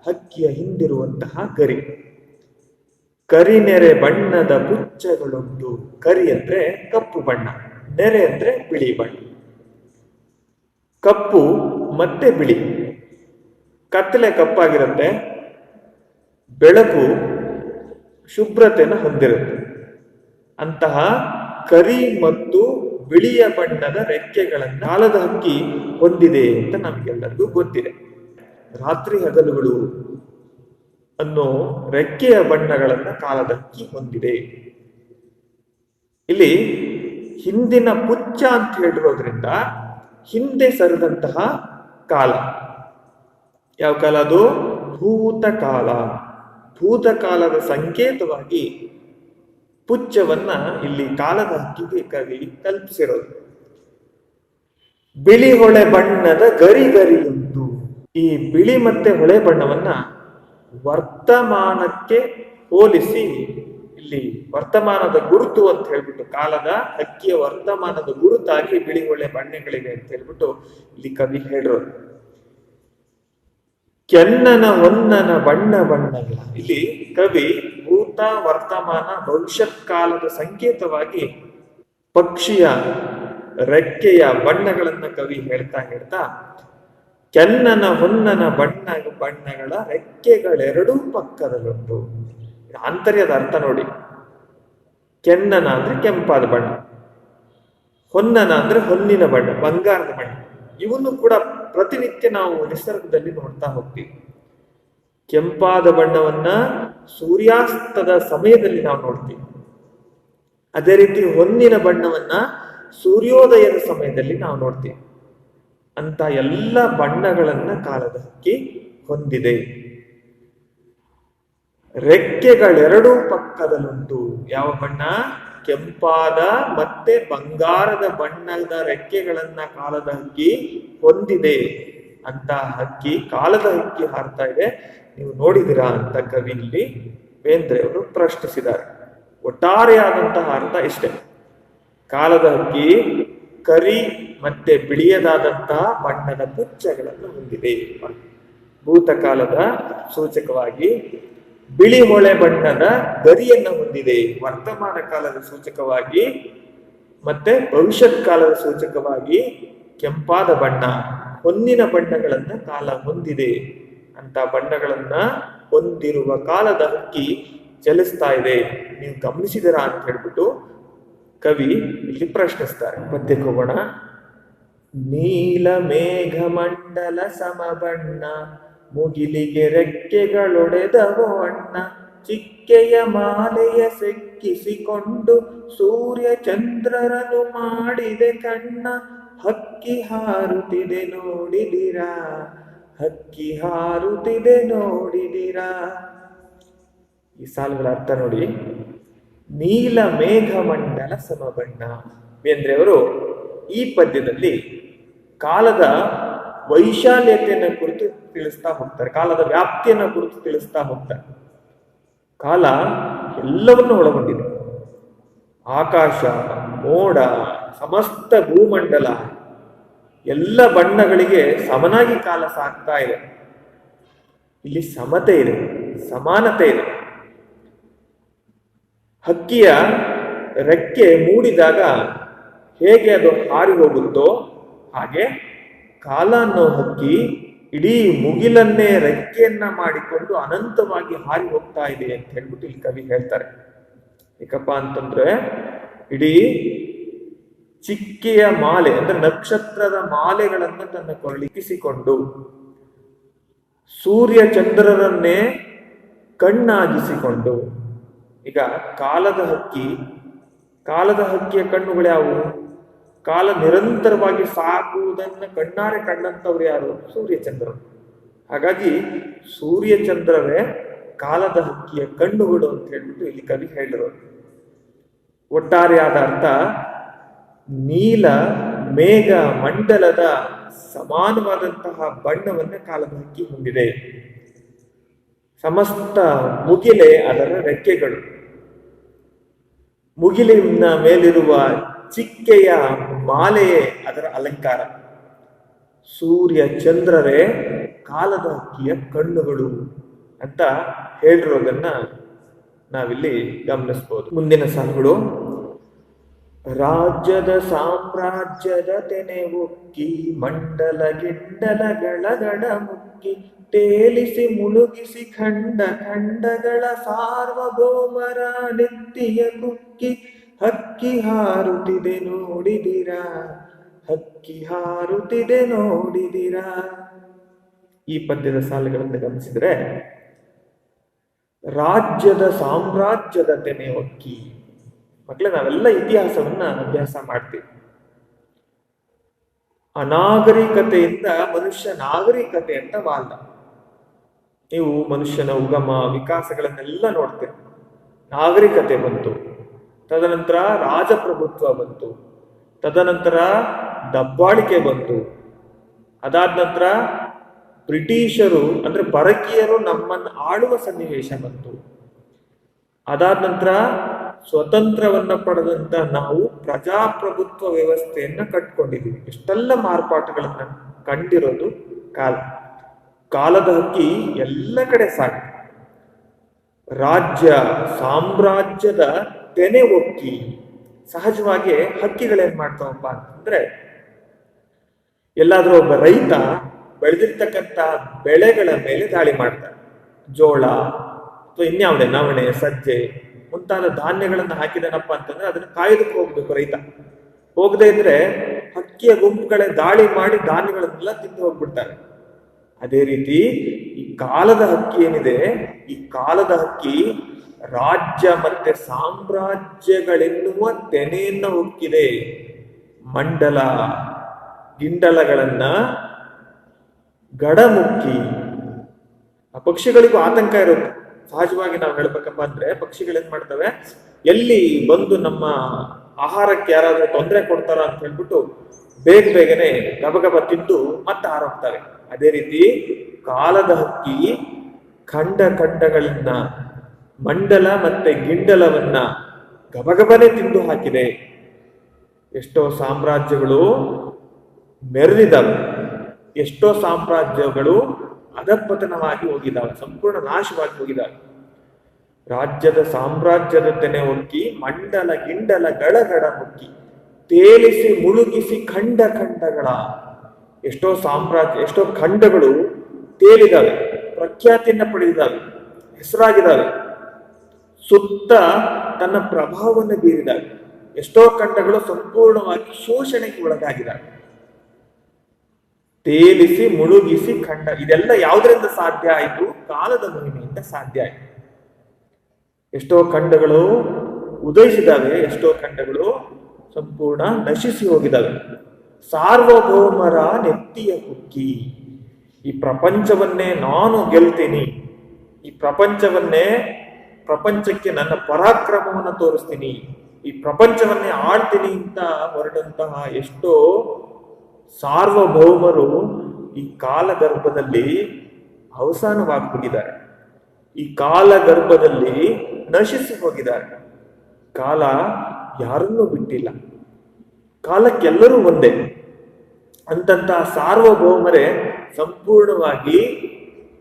ಹಕ್ಕಿಯ ಹಿಂದಿರುವಂತಹ ಗರಿ. ಕರಿನೆರೆ ಬಣ್ಣದ ಪುಚ್ಚಗಳುಂಟು. ಕರಿ ಅಂದ್ರೆ ಕಪ್ಪು ಬಣ್ಣ, ನೆರೆ ಅಂದ್ರೆ ಬಿಳಿ ಬಣ್ಣ. ಕಪ್ಪು ಮತ್ತೆ ಬಿಳಿ, ಕತ್ತಲೆ ಕಪ್ಪಾಗಿರುತ್ತೆ, ಬೆಳಕು ಶುಭ್ರತೆಯನ್ನು ಹೊಂದಿರುತ್ತೆ. ಅಂತಹ ಕರಿ ಮತ್ತು ಬಿಳಿಯ ಬಣ್ಣದ ರೆಕ್ಕೆಗಳನ್ನು ಕಾಲದ ಹಕ್ಕಿ ಹೊಂದಿದೆ ಅಂತ ನಮ್ಗೆಲ್ಲರಿಗೂ ಗೊತ್ತಿದೆ. ರಾತ್ರಿ ಹಗಲುಗಳು ಅನ್ನೋ ರೆಕ್ಕೆಯ ಬಣ್ಣಗಳನ್ನ ಕಾಲದ ಹಕ್ಕಿ ಹೊಂದಿದೆ. ಇಲ್ಲಿ ಹಿಂದಿನ ಪುಚ್ಚ ಅಂತ ಹೇಳಿರೋದ್ರಿಂದ ಹಿಂದೆ ಸರಿದಂತಹ ಕಾಲ. ಯಾವ ಕಾಲ ಅದು? ಭೂತಕಾಲ. ಭೂತಕಾಲದ ಸಂಕೇತವಾಗಿ ಪುಚ್ಚವನ್ನ ಇಲ್ಲಿ ಕಾಲದ ಹಕ್ಕಿಗೆ ಕವಿ ಕಲ್ಪಿಸಿರೋದು. ಬಿಳಿ ಹೊಳೆ ಬಣ್ಣದ ಗರಿ ಗರಿಯುಂಟು. ಈ ಬಿಳಿ ಮತ್ತೆ ಹೊಳೆ ಬಣ್ಣವನ್ನ ವರ್ತಮಾನಕ್ಕೆ ಹೋಲಿಸಿ ಇಲ್ಲಿ ವರ್ತಮಾನದ ಗುರುತು ಅಂತ ಹೇಳ್ಬಿಟ್ಟು, ಕಾಲದ ಹಕ್ಕಿಯ ವರ್ತಮಾನದ ಗುರುತಾಗಿ ಬಿಳಿ ಹೊಳೆ ಬಣ್ಣಗಳಿವೆ ಅಂತ ಹೇಳ್ಬಿಟ್ಟು ಇಲ್ಲಿ ಕವಿ ಹೇಳಿರೋದು. ಕೆನ್ನನ ಹೊನ್ನನ ಬಣ್ಣ ಬಣ್ಣಗಳ. ಇಲ್ಲಿ ಕವಿ ಭೂತ, ವರ್ತಮಾನ, ಭವಿಷ್ಯತ್ ಕಾಲದ ಸಂಕೇತವಾಗಿ ಪಕ್ಷಿಯ ರೆಕ್ಕೆಯ ಬಣ್ಣಗಳನ್ನ ಕವಿ ಹೇಳ್ತಾ ಕೆನ್ನನ ಹೊನ್ನನ ಬಣ್ಣಗಳ ರೆಕ್ಕೆಗಳೆರಡೂ ಪಕ್ಕದಲ್ಲುಂಟು. ಆಂತರ್ಯದ ಅರ್ಥ ನೋಡಿ. ಕೆನ್ನನ ಅಂದ್ರೆ ಕೆಂಪಾದ ಬಣ್ಣ, ಹೊನ್ನನ ಅಂದ್ರೆ ಹೊನ್ನಿನ ಬಣ್ಣ, ಬಂಗಾರದ ಬಣ್ಣ. ಇವನ್ನು ಕೂಡ ಪ್ರತಿನಿತ್ಯ ನಾವು ನಿಸರ್ಗದಲ್ಲಿ ನೋಡ್ತಾ ಹೋಗ್ತೀವಿ. ಕೆಂಪಾದ ಬಣ್ಣವನ್ನ ಸೂರ್ಯಾಸ್ತದ ಸಮಯದಲ್ಲಿ ನಾವು ನೋಡ್ತೀವಿ. ಅದೇ ರೀತಿ ಹೊನ್ನಿನ ಬಣ್ಣವನ್ನ ಸೂರ್ಯೋದಯದ ಸಮಯದಲ್ಲಿ ನಾವು ನೋಡ್ತೀವಿ. ಅಂತ ಎಲ್ಲ ಬಣ್ಣಗಳನ್ನ ಕಾಲದ ಹಕ್ಕಿ ಹೊಂದಿದೆ. ರೆಕ್ಕೆಗಳೆರಡೂ ಪಕ್ಕದಲ್ಲುಂಟು. ಯಾವ ಬಣ್ಣ? ಕೆಂಪಾದ ಮತ್ತೆ ಬಂಗಾರದ ಬಣ್ಣದ ರೆಕ್ಕೆಗಳನ್ನ ಕಾಲದ ಹಕ್ಕಿ ಹೊಂದಿದೆ. ಅಂತ ಹಕ್ಕಿ, ಕಾಲದ ಹಕ್ಕಿ ಹಾರ್ತಾ ಇದೆ, ನೀವು ನೋಡಿದಿರಾ ಅಂತ ಕವಿ ಇಲ್ಲಿ ಬೇಂದ್ರೆ ಅವರು ಪ್ರಶ್ನಿಸಿದ್ದಾರೆ. ಒಟ್ಟಾರೆಯಾದಂತಹ ಅರ್ಥ ಇಷ್ಟೇ. ಕಾಲದ ಹಕ್ಕಿ ಕರಿ ಮತ್ತೆ ಬಿಳಿಯದಾದಂತಹ ಬಣ್ಣದ ಪುಚ್ಚಗಳನ್ನು ಹೊಂದಿದೆ. ಭೂತಕಾಲದ ಸೂಚಕವಾಗಿ ಬಿಳಿ ಹೊಳೆ ಬಣ್ಣದ ಗರಿಯನ್ನು ಹೊಂದಿದೆ. ವರ್ತಮಾನ ಕಾಲದ ಸೂಚಕವಾಗಿ ಮತ್ತೆ ಭವಿಷ್ಯತ್ ಕಾಲದ ಸೂಚಕವಾಗಿ ಕೆಂಪಾದ ಬಣ್ಣ, ಹೊನ್ನಿನ ಬಣ್ಣಗಳನ್ನ ಕಾಲ ಹೊಂದಿದೆ. ಅಂತ ಬಣ್ಣಗಳನ್ನ ಹೊಂದಿರುವ ಕಾಲದ ಹಕ್ಕಿ ಚಲಿಸ್ತಾ ಇದೆ, ನೀವು ಗಮನಿಸಿದಿರಾ ಅಂತ ಹೇಳ್ಬಿಟ್ಟು ಕವಿ ಇಲ್ಲಿ ಪ್ರಶ್ನಿಸ್ತಾರೆ. ಪದ್ಯಕ್ಕೆ ಹೋಗೋಣ. ನೀಲ ಮೇಘ ಮಂಡಲ ಸಮಬಣ್ಣ, ಮುಗಿಲಿಗೆ ರೆಕ್ಕೆಗಳೊಡೆದವೋ ಅಣ್ಣ. ಚಿಕ್ಕೆಯ ಮಾಲೆಯ ಸೆಕ್ಕಿಸಿಕೊಂಡು ಸೂರ್ಯ ಚಂದ್ರರನು ಮಾಡಿದೆ ಕಣ್ಣ. ಹಕ್ಕಿ ಹಾರುತ್ತಿದೆ ನೋಡಿದಿರಾ, ಹಕ್ಕಿ ಹಾರುತ್ತಿದೆ ನೋಡಿದಿರಾ. ಈ ಸಾಲುಗಳ ಅರ್ಥ ನೋಡಿ. ನೀಲ ಮೇಘ ಮಂಡಲ ಸಮಬಣ್ಣ. ಬೇಂದ್ರೆ ಅವರು ಈ ಪದ್ಯದಲ್ಲಿ ಕಾಲದ ವೈಶಾಲ್ಯತೆಯನ್ನು ಕುರಿತು ತಿಳಿಸ್ತಾ ಹೋಗ್ತಾರೆ, ಕಾಲದ ವ್ಯಾಪ್ತಿಯನ್ನು ಕುರಿತು ತಿಳಿಸ್ತಾ ಹೋಗ್ತಾರೆ. ಕಾಲ ಎಲ್ಲವನ್ನು ಒಳಗೊಂಡಿದೆ. ಆಕಾಶ, ಮೋಡ, ಸಮಸ್ತ ಭೂಮಂಡಲ ಎಲ್ಲ ಬಣ್ಣಗಳಿಗೆ ಸಮನಾಗಿ ಕಾಲ ಸಾಗ್ತಾ ಇದೆ. ಇಲ್ಲಿ ಸಮತೆ ಇದೆ, ಸಮಾನತೆ ಇದೆ. ಹಕ್ಕಿಯ ರೆಕ್ಕೆ ಮೂಡಿದಾಗ ಹೇಗೆ ಅದು ಹಾರಿ ಹೋಗುತ್ತೋ ಹಾಗೆ ಕಾಲ ಅನ್ನೋ ಹಕ್ಕಿ ಇಡೀ ಮುಗಿಲನ್ನೇ ರೆಕ್ಕೆಯನ್ನ ಮಾಡಿಕೊಂಡು ಅನಂತವಾಗಿ ಹಾರಿ ಹೋಗ್ತಾ ಇದೆ ಅಂತ ಹೇಳ್ಬಿಟ್ಟು ಇಲ್ಲಿ ಕವಿ ಹೇಳ್ತಾರೆ. ಏಕಪ್ಪ ಅಂತಂದ್ರೆ ಇಡೀ ಚಿಕ್ಕೆಯ ಮಾಲೆ ಅಂದ್ರೆ ನಕ್ಷತ್ರದ ಮಾಲೆಗಳನ್ನ ತನ್ನ ಕೊರಳಿಸಿಕೊಂಡು ಸೂರ್ಯ ಚಂದ್ರರನ್ನೇ ಕಣ್ಣಾಗಿಸಿಕೊಂಡು, ಈಗ ಕಾಲದ ಹಕ್ಕಿಯ ಕಣ್ಣುಗಳು ಯಾವುವು? ಕಾಲ ನಿರಂತರವಾಗಿ ಸಾಗುವುದನ್ನ ಕಣ್ಣಾರೆ ಕಂಡಂತವ್ರು ಯಾರು? ಸೂರ್ಯಚಂದ್ರರು. ಹಾಗಾಗಿ ಸೂರ್ಯಚಂದ್ರರೇ ಕಾಲದ ಹಕ್ಕಿಯ ಕಣ್ಣುಗಳು ಅಂತ ಹೇಳ್ಬಿಟ್ಟು ಇಲ್ಲಿ ಕವಿ ಹೇಳಿರೋದು. ಒಟ್ಟಾರೆಯಾದ ಅರ್ಥ, ನೀಲ ಮೇಘ ಮಂಡಲದ ಸಮಾನವಾದಂತಹ ಬಣ್ಣವನ್ನ ಕಾಲದ ಹಕ್ಕಿ ಹೊಂದಿದೆ. ಸಮಸ್ತ ಮುಗಿಲೆ ಅದರ ರೆಕ್ಕೆಗಳು. ಮುಗಿಲಿನ ಮೇಲಿರುವ ಚಿಕ್ಕೆಯ ಮಾಲೆಯೇ ಅದರ ಅಲಂಕಾರ. ಸೂರ್ಯ ಚಂದ್ರರೇ ಕಾಲದ ಹಕ್ಕಿಯ ಕಣ್ಣುಗಳು ಅಂತ ಹೇಳಿರೋದನ್ನ ನಾವಿಲ್ಲಿ ಗಮನಿಸಬಹುದು. ಮುಂದಿನ ಸಾಲುಗಳು: ರಾಜ್ಯದ ಸಾಮ್ರಾಜ್ಯದ ತೆನೆ ಒಕ್ಕಿ ಮಂಡಲ ಗಿಂಡಲಗಳ ಗಡ ಮುಕ್ಕಿ ತೇಲಿಸಿ ಮುಳುಗಿಸಿ ಖಂಡ ಖಂಡಗಳ ಸಾರ್ವಭೌಮರ ನೆತ್ತಿಯ ಕುಕ್ಕಿ ಹಕ್ಕಿ ಹಾರುತ್ತಿದೆ ನೋಡಿದಿರಾ, ಹಕ್ಕಿ ಹಾರುತ್ತಿದೆ ನೋಡಿದಿರಾ. ಈ ಪದ್ಯದ ಸಾಲುಗಳನ್ನು ಗಮನಿಸಿದ್ರೆ, ರಾಜ್ಯದ ಸಾಮ್ರಾಜ್ಯದ ತೆನೆ ಒಕ್ಕಿ. ಮಕ್ಕಳೇ, ನಾವೆಲ್ಲ ಇತಿಹಾಸವನ್ನ ಅಭ್ಯಾಸ ಮಾಡ್ತೀವಿ. ಅನಾಗರಿಕತೆಯಿಂದ ಮನುಷ್ಯ ನಾಗರಿಕತೆ ಅಂತ ವಾದ. ನೀವು ಮನುಷ್ಯನ ಉಗಮ ವಿಕಾಸಗಳನ್ನೆಲ್ಲ ನೋಡ್ತೇವೆ. ನಾಗರಿಕತೆ ಬಂತು, ತದನಂತರ ರಾಜಪ್ರಭುತ್ವ ಬಂತು, ತದನಂತರ ದಬ್ಬಾಳಿಕೆ ಬಂತು, ಅದಾದ ನಂತರ ಬ್ರಿಟಿಷರು ಅಂದ್ರೆ ಪರಕೀಯರು ನಮ್ಮನ್ನು ಆಳುವ ಸನ್ನಿವೇಶ ಬಂತು, ಅದಾದ ನಂತರ ಸ್ವತಂತ್ರವನ್ನ ಪಡೆದಂತ ನಾವು ಪ್ರಜಾಪ್ರಭುತ್ವ ವ್ಯವಸ್ಥೆಯನ್ನ ಕಟ್ಕೊಂಡಿದ್ದೀವಿ. ಇಷ್ಟೆಲ್ಲ ಮಾರ್ಪಾಟುಗಳನ್ನ ಕಂಡಿರೋದು ಕಾಲದ ಹಕ್ಕಿ ಎಲ್ಲ ಕಡೆ ಸಾಗಿ ರಾಜ್ಯ ಸಾಮ್ರಾಜ್ಯದ ತೆನೆ ಒಕ್ಕಿ. ಸಹಜವಾಗಿ ಹಕ್ಕಿಗಳೇನ್ ಮಾಡ್ತಾವಪ್ಪ ಅಂತಂದ್ರೆ, ಎಲ್ಲಾದ್ರೂ ಒಬ್ಬ ರೈತ ಬೆಳೆದಿರ್ತಕ್ಕಂಥ ಬೆಳೆಗಳ ಮೇಲೆ ದಾಳಿ ಮಾಡ್ತಾರೆ. ಜೋಳ ಅಥವಾ ಇನ್ಯಾವುದೇ ನವಣೆ, ಸಜ್ಜೆ ಮುಂತಾದ ಧಾನ್ಯಗಳನ್ನ ಹಾಕಿದನಪ್ಪ ಅಂತಂದ್ರೆ ಅದನ್ನ ಕಾಯ್ದಕ್ಕೆ ಹೋಗ್ಬೇಕು ರೈತ. ಹೋಗದೆ ಇದ್ರೆ ಹಕ್ಕಿಯ ಗುಂಪುಗಳೇ ದಾಳಿ ಮಾಡಿ ಧಾನ್ಯಗಳನ್ನೆಲ್ಲ ತಿಂದು ಹೋಗ್ಬಿಡ್ತಾರೆ. ಅದೇ ರೀತಿ ಈ ಕಾಲದ ಹಕ್ಕಿ ಏನಿದೆ, ಈ ಕಾಲದ ಹಕ್ಕಿ ರಾಜ್ಯ ಮತ್ತೆ ಸಾಮ್ರಾಜ್ಯಗಳೆನ್ನುವ ತೆನೆಯನ್ನ ಹೊಕ್ಕಿದೆ. ಮಂಡಲ ಗಿಂಡಲಗಳನ್ನ ಗಡಮುಕ್ಕಿ. ಆ ಪಕ್ಷಿಗಳಿಗೂ ಆತಂಕ ಇರುತ್ತೆ. ಸಹಜವಾಗಿ ನಾವು ಹೇಳ್ಬೇಕಪ್ಪ ಅಂದ್ರೆ, ಪಕ್ಷಿಗಳೇನ್ ಮಾಡ್ತವೆ, ಎಲ್ಲಿ ಬಂದು ನಮ್ಮ ಆಹಾರಕ್ಕೆ ಯಾರಾದ್ರೂ ತೊಂದರೆ ಕೊಡ್ತಾರ ಅಂತ ಹೇಳ್ಬಿಟ್ಟು ಬೇಗನೆ ಗಬಗಬ ತಿಂದು ಮತ್ತೆ ಹಾರೋಗ್ತವೆ. ಅದೇ ರೀತಿ ಕಾಲದ ಹಕ್ಕಿ ಖಂಡಗಳನ್ನ ಮಂಡಲ ಮತ್ತೆ ಗಿಂಡಲವನ್ನ ಗಬಗಬನೆ ತಿಂದು ಹಾಕಿದೆ. ಎಷ್ಟೋ ಸಾಮ್ರಾಜ್ಯಗಳು ಮೆರೆದಿದ್ದಾವೆ, ಎಷ್ಟೋ ಸಾಮ್ರಾಜ್ಯಗಳು ಅಧಪತನವಾಗಿ ಹೋಗಿದ್ದಾವೆ, ಸಂಪೂರ್ಣ ನಾಶವಾಗಿ ಹೋಗಿದ್ದಾವೆ. ರಾಜ್ಯದ ಸಾಮ್ರಾಜ್ಯದ ತೆನೆ ಒಕ್ಕಿ ಮಂಡಲ ಗಿಂಡಲ ಗಳಗಡ ಮುಕ್ಕಿ ತೇಲಿಸಿ ಮುಳುಗಿಸಿ ಖಂಡಗಳ. ಎಷ್ಟೋ ಸಾಮ್ರಾಜ್ಯ, ಎಷ್ಟೋ ಖಂಡಗಳು ತೇಲಿದಾವೆ, ಪ್ರಖ್ಯಾತಿಯನ್ನ ಪಡೆದಿದ್ದಾವೆ, ಹೆಸರಾಗಿದ್ದಾವೆ, ಸುತ್ತ ತನ್ನ ಪ್ರಭಾವವನ್ನು ಬೀರಿದಾವೆ. ಎಷ್ಟೋ ಖಂಡಗಳು ಸಂಪೂರ್ಣವಾಗಿ ಶೋಷಣೆಗೆ ಒಳಗಾಗಿದ್ದಾವೆ. ತೇಲಿಸಿ ಮುಳುಗಿಸಿ ಖಂಡ, ಇದೆಲ್ಲ ಯಾವುದರಿಂದ ಸಾಧ್ಯ ಆಯಿತು? ಕಾಲದ ಮಹಿಮೆಯಿಂದ ಸಾಧ್ಯ ಆಯಿತು. ಎಷ್ಟೋ ಖಂಡಗಳು ಉದಯಿಸಿದಾವೆ, ಎಷ್ಟೋ ಖಂಡಗಳು ಸಂಪೂರ್ಣ ನಶಿಸಿ ಹೋಗಿದ್ದಾವೆ. ಸಾರ್ವಭೌಮರ ನೆತ್ತಿಯ ಕುಕ್ಕಿ. ಈ ಪ್ರಪಂಚವನ್ನೇ ನಾನು ಗೆಲ್ತೀನಿ, ಈ ಪ್ರಪಂಚಕ್ಕೆ ನನ್ನ ಪರಾಕ್ರಮವನ್ನು ತೋರಿಸ್ತೀನಿ, ಈ ಪ್ರಪಂಚವನ್ನೇ ಆಳ್ತೀನಿ ಅಂತ ಹೊರಟಂತಹ ಎಷ್ಟೋ ಸಾರ್ವಭೌಮರು ಈ ಕಾಲಗರ್ಭದಲ್ಲಿ ಅವಸಾನವಾಗಿ ಹೋಗಿದ್ದಾರೆ. ಈ ಕಾಲಗರ್ಭದಲ್ಲಿ ನಶಿಸಿ ಹೋಗಿದ್ದಾರೆ. ಕಾಲ ಯಾರನ್ನೂ ಬಿಟ್ಟಿಲ್ಲ, ಕಾಲಕ್ಕೆಲ್ಲರೂ ಒಂದೇ ಅಂತಂತಹ ಸಾರ್ವಭೌಮರೇ ಸಂಪೂರ್ಣವಾಗಿ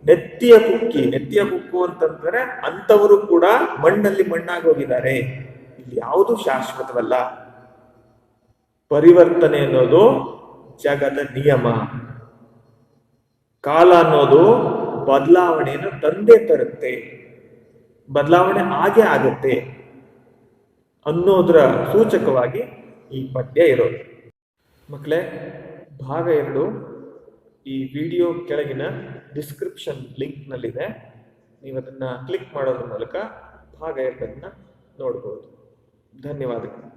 ನೆತ್ತಿಯ ಕುಕ್ಕು ಅಂತಂದ್ರೆ ಅಂತವರು ಕೂಡ ಮಣ್ಣಲ್ಲಿ ಮಣ್ಣಾಗಿ ಹೋಗಿದ್ದಾರೆ. ಇಲ್ಲಿ ಯಾವುದು ಶಾಶ್ವತವಲ್ಲ. ಪರಿವರ್ತನೆ ಅನ್ನೋದು ಜಗದ ನಿಯಮ. ಕಾಲ ಅನ್ನೋದು ಬದಲಾವಣೆಯನ್ನು ತಂದೆ ತರುತ್ತೆ, ಬದಲಾವಣೆ ಆಗೇ ಆಗುತ್ತೆ ಅನ್ನೋದರ ಸೂಚಕವಾಗಿ ಈ ಪದ್ಯ ಇರೋದು. ಮಕ್ಕಳೇ, ಭಾಗ 2 ಈ ವಿಡಿಯೋ ಕೆಳಗಿನ ಡಿಸ್ಕ್ರಿಪ್ಷನ್ ಲಿಂಕ್ನಲ್ಲಿದೆ. ನೀವು ಅದನ್ನು ಕ್ಲಿಕ್ ಮಾಡೋದ್ರ ಮೂಲಕ ಭಾಗ 2 ನೋಡ್ಬೋದು. ಧನ್ಯವಾದಗಳು.